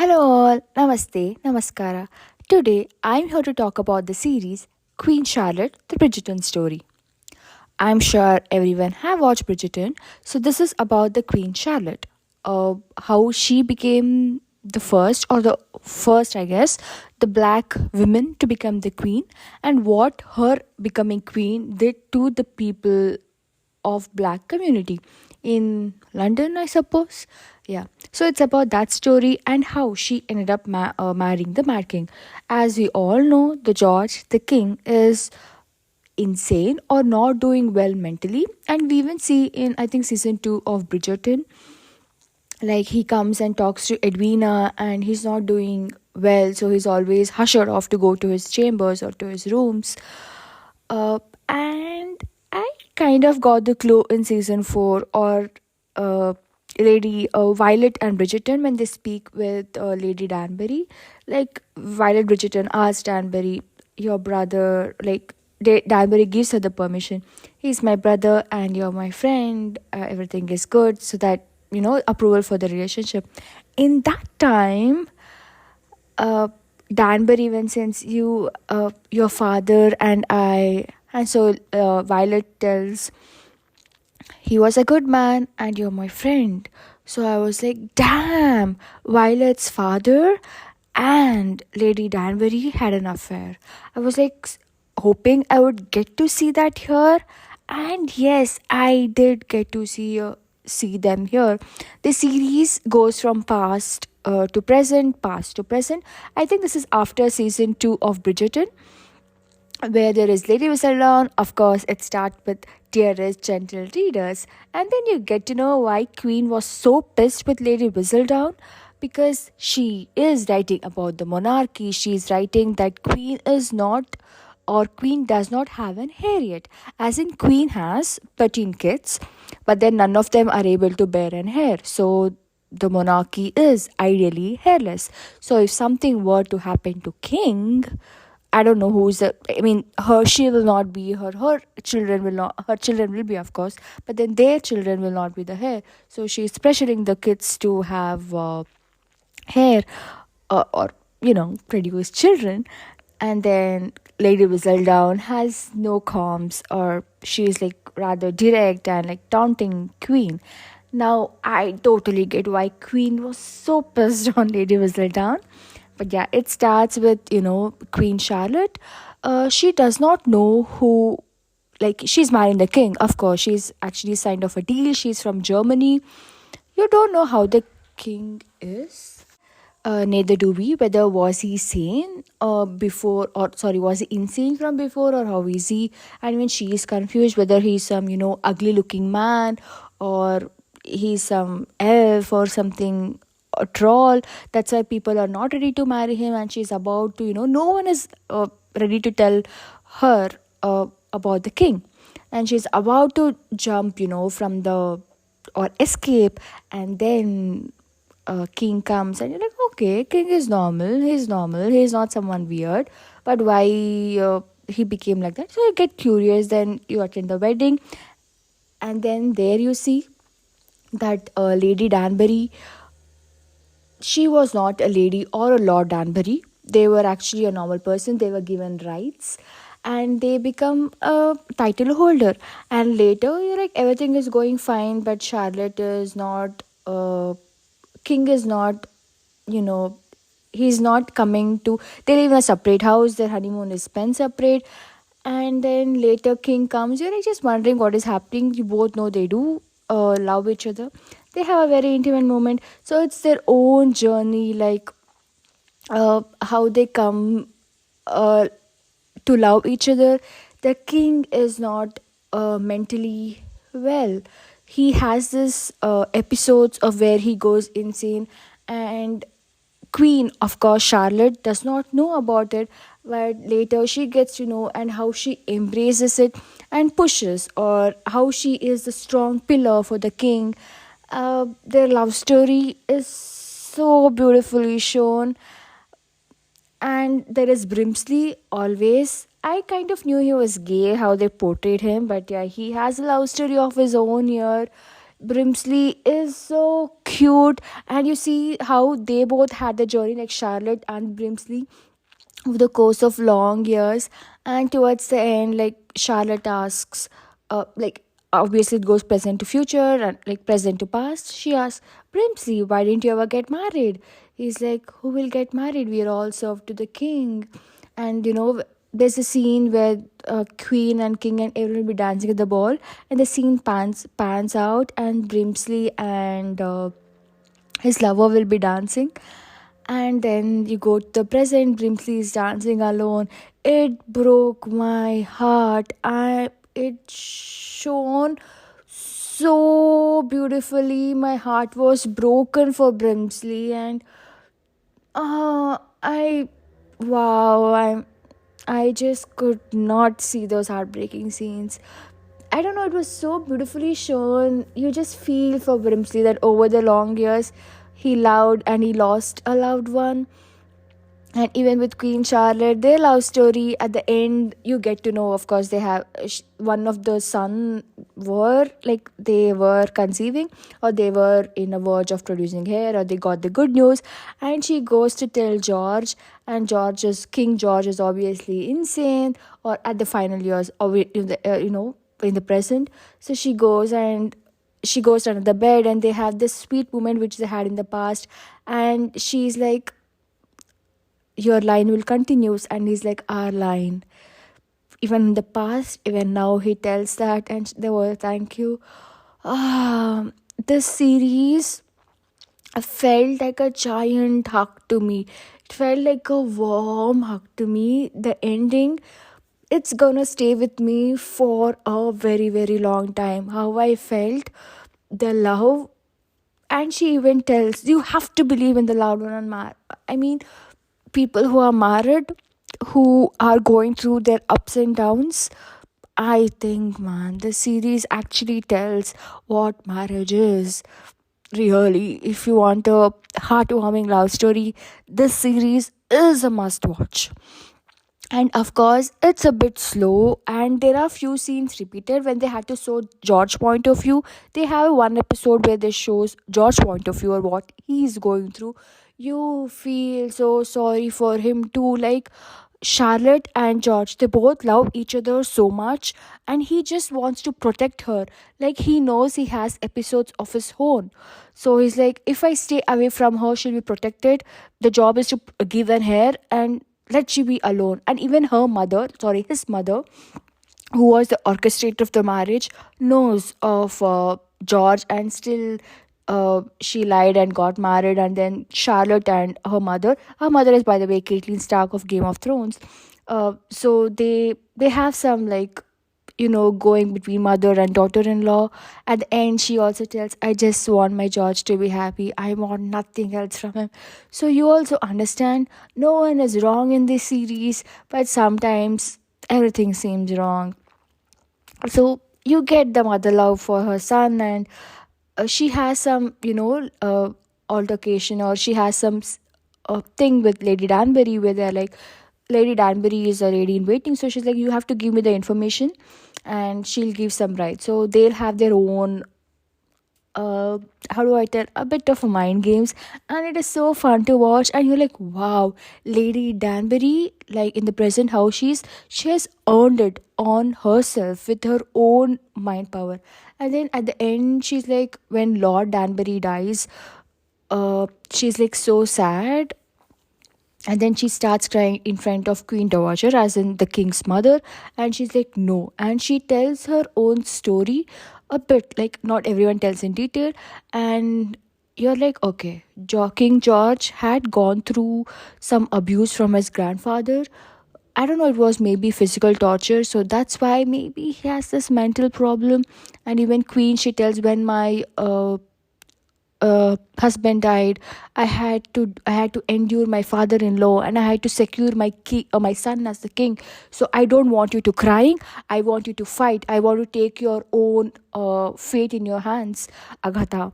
Hello all, Namaste, Namaskara. Today I'm here to talk about the series Queen Charlotte, the Bridgerton story. I'm sure everyone have watched Bridgerton, so this is about the Queen Charlotte. How she became the first, or the first, I guess, the black woman to become the queen, and what her becoming queen did to the people of black community in London, I suppose. Yeah. So it's about that story and how she ended up marrying the Mad King. As we all know, the George, the king, is insane or not doing well mentally, and we even see in, I think, season 2 of Bridgerton, like he comes and talks to Edwina and he's not doing well, so he's always ushered off to go to his chambers or to his rooms. And I kind of got the clue in season 4, or uh, Lady Violet and Bridgerton, when they speak with Lady Danbury. Like, Violet Bridgerton asks Danbury, your brother, like, Danbury gives her the permission. He's my brother and you're my friend. Everything is good. So that, approval for the relationship. In that time, uh, Danbury, when since your father and I, and so Violet tells, he was a good man and you're my friend. So I was like, damn, Violet's father and Lady Danbury had an affair. I was like hoping I would get to see that here. And yes, I did get to see them here. The series goes from past to present. I think this is after season 2 of Bridgerton, where there is Lady Whistledown. Of course, it starts with dearest gentle readers, and then you get to know why Queen was so pissed with Lady Whistledown, because she is writing about the monarchy. She's writing that Queen is not, or Queen does not have an heir yet. As in, Queen has 13 kids, but then none of them are able to bear an heir. So the monarchy is ideally hairless. So if something were to happen to King, I don't know who's the. I mean, she will not be her. Her children will not. Her children will be, of course, but then their children will not be the hair. So she's pressuring the kids to have hair, or produce children. And then Lady Whistledown has no comms, or she's like rather direct and like taunting Queen. Now I totally get why Queen was so pissed on Lady Whistledown. But yeah, it starts with, Queen Charlotte. She does not know who, like, she's marrying the king. Of course, she's actually signed off a deal. She's from Germany. You don't know how the king is. Neither do we. Whether was he sane before, or sorry, was he insane from before, or how is he? And when she is confused whether he's some, ugly looking man, or he's some elf or something, a troll. That's why people are not ready to marry him, and she's about to, no one is ready to tell her about the king, and she's about to jump, from the, or escape. And then king comes and you're like, okay, king is normal, he's not someone weird, but why he became like that? So you get curious, then you attend the wedding, and then there you see that Lady Danbury, she was not a lady or a Lord Danbury. They were actually a normal person. They were given rights and they become a title holder. And later, you're like, everything is going fine, but Charlotte is not, King is not, you know, he's not coming to, they live in a separate house. Their honeymoon is spent separate. And then later, King comes. You're like just wondering what is happening. You both know they do love each other. They have a very intimate moment. So it's their own journey, like how they come uh, to love each other. The king is not mentally well. He has this episodes of where he goes insane, and Queen, of course, Charlotte does not know about it, but later she gets to know, and how she embraces it and pushes, or how she is the strong pillar for the king. Their love story is so beautifully shown. And there is Brimsley always. I kind of knew he was gay, how they portrayed him, but yeah, he has a love story of his own here. Brimsley is so cute, and you see how they both had the journey, like Charlotte and Brimsley, over the course of long years. And towards the end, like Charlotte asks, like obviously it goes present to future and like present to past. She asks Brimsley, why didn't you ever get married? He's like, who will get married? We are all served to the king. And there's a scene where queen and king and everyone will be dancing at the ball, and the scene pans out, and Brimsley and his lover will be dancing. And then you go to the present, Brimsley is dancing alone. It broke my heart. It shone so beautifully. My heart was broken for Brimsley. And I wow, I just could not see those heartbreaking scenes. I don't know, it was so beautifully shown. You just feel for Brimsley that over the long years he loved and he lost a loved one. And even with Queen Charlotte, their love story at the end, you get to know, of course, they have one of the son were like they were conceiving, or they were in a verge of producing hair, or they got the good news. And she goes to tell George, and King George is obviously insane, or at the final years, or in the present. So she goes under the bed, and they have this sweet moment which they had in the past. And she's like, your line will continues, and he's like, our line, even in the past, even now, he tells that. And they were, thank you. This series felt like a giant hug to me. It felt like a warm hug to me. The ending, it's gonna stay with me for a very very long time. How I felt, the love. And she even tells you have to believe in the loud one and I mean, people who are married, who are going through their ups and downs. I think, man, the series actually tells what marriage is. Really, if you want a heartwarming love story, this series is a must watch. And of course, it's a bit slow, and there are few scenes repeated when they had to show George point of view. They have one episode where they shows George point of view or what he's going through. You feel so sorry for him too. Like Charlotte and George, they both love each other so much, and he just wants to protect her. Like he knows he has episodes of his own. So he's like, if I stay away from her, she'll be protected. The job is to give an heir, and let she be alone. And even her mother, sorry, his mother, who was the orchestrator of the marriage, knows of George, and still she lied and got married. And then Charlotte and her mother is, by the way, Caitlin Stark of Game of Thrones. So they have some, like, going between mother and daughter-in-law. At the end, she also tells, I just want my George to be happy. I want nothing else from him. So you also understand, no one is wrong in this series, but sometimes everything seems wrong. So you get the mother love for her son. And she has some, altercation, or she has some thing with Lady Danbury, where they're like, Lady Danbury is a lady in waiting, so she's like, you have to give me the information, and she'll give some rights. So they'll have their own, how do I tell, a bit of mind games. And it is so fun to watch. And you're like, wow, Lady Danbury, like in the present, how she has earned it on herself with her own mind power. And then at the end, she's like, when Lord Danbury dies, she's like so sad. And then she starts crying in front of Queen Dowager, as in the king's mother. And she's like, no. And she tells her own story a bit, like not everyone tells in detail. And you're like, okay, King George had gone through some abuse from his grandfather. I don't know, it was maybe physical torture. So that's why maybe he has this mental problem. And even Queen, she tells, when my husband died, I had to endure my father-in-law, and I had to secure my son as the king. So I don't want you to crying, I want you to fight, I want to take your own fate in your hands, Agatha.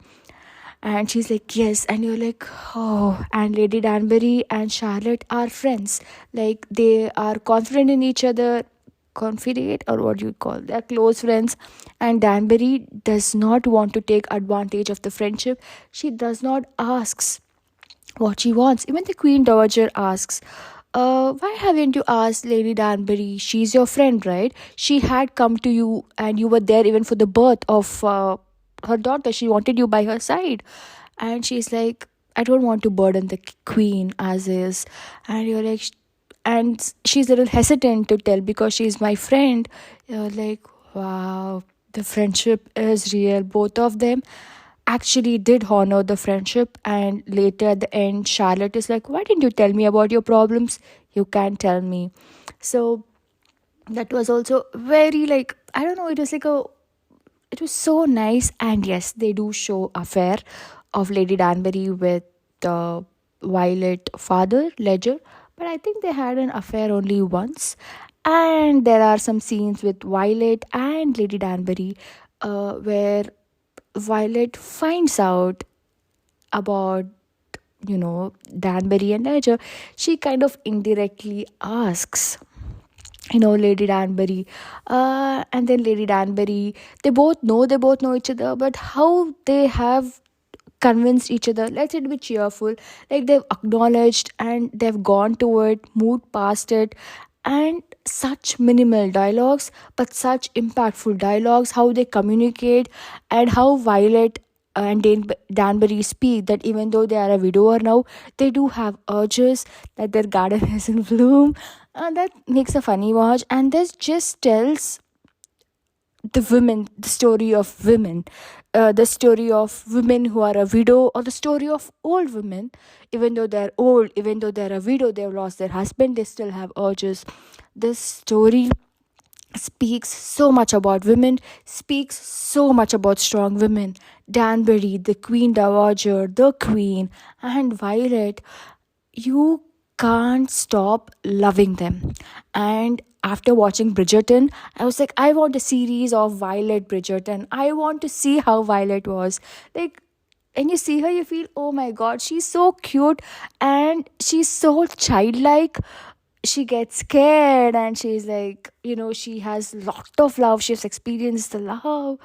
And she's like, yes. And you're like, oh. And Lady Danbury and Charlotte are friends, like they are confident in each other. confidate, or what you call, they're close friends. And Danbury does not want to take advantage of the friendship. She does not asks what she wants. Even the Queen Dowager asks, why haven't you asked Lady Danbury? She's your friend, right? She had come to you and you were there even for the birth of her daughter. She wanted you by her side. And she's like, I don't want to burden the queen as is. And you're like, and she's a little hesitant to tell because she's my friend. You're like, wow, the friendship is real. Both of them actually did honor the friendship. And later at the end, Charlotte is like, why didn't you tell me about your problems? You can't tell me. So that was also very, like, I don't know, it was like a, it was so nice. And yes, they do show affair of Lady Danbury with the Violet father Ledger, but I think they had an affair only once. And there are some scenes with Violet and Lady Danbury where Violet finds out about, Danbury and Ledger. She kind of indirectly asks, Lady Danbury, and then Lady Danbury, they both know each other, but how they have convinced each other, let it be cheerful, like they've acknowledged and they've gone to it, moved past it. And such minimal dialogues but such impactful dialogues, how they communicate, and how Violet and Danbury speak, that even though they are a widower now, they do have urges, that their garden is in bloom. That makes a funny watch. And this just tells the story of women, the story of women who are a widow, or the story of old women. Even though they're old, even though they're a widow, they've lost their husband, they still have urges. This story speaks so much about women, speaks so much about strong women. Danbury, the Queen Dowager, the Queen, and Violet, you can't stop loving them. And after watching Bridgerton, I was like, I want a series of Violet Bridgerton. I want to see how Violet was. Like, when you see her, you feel, oh my god, she's so cute and she's so childlike. She gets scared and she's like, she has lot of love. She has experienced the love,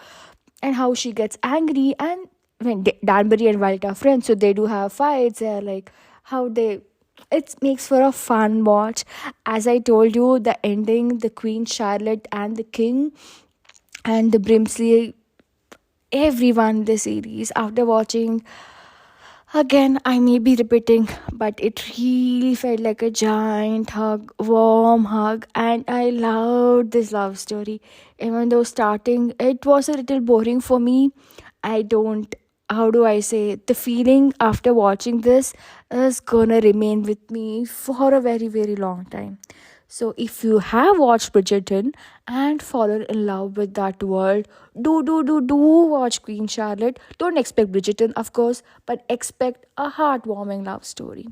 and how she gets angry. And when Danbury and Violet are friends, so they do have fights. They're like, how they, it makes for a fun watch. As I told you, the ending, the Queen Charlotte and the King and the Brimsley, everyone, the series, after watching again, I may be repeating, but it really felt like a giant hug, warm hug, and I loved this love story. Even though starting it was a little boring for me, I don't, how do I say, the feeling after watching this is gonna remain with me for a very, very long time. So, if you have watched Bridgerton and fallen in love with that world, do watch Queen Charlotte. Don't expect Bridgerton, of course, but expect a heartwarming love story.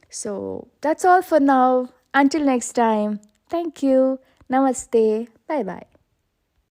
So, that's all for now. Until next time, thank you. Namaste. Bye bye.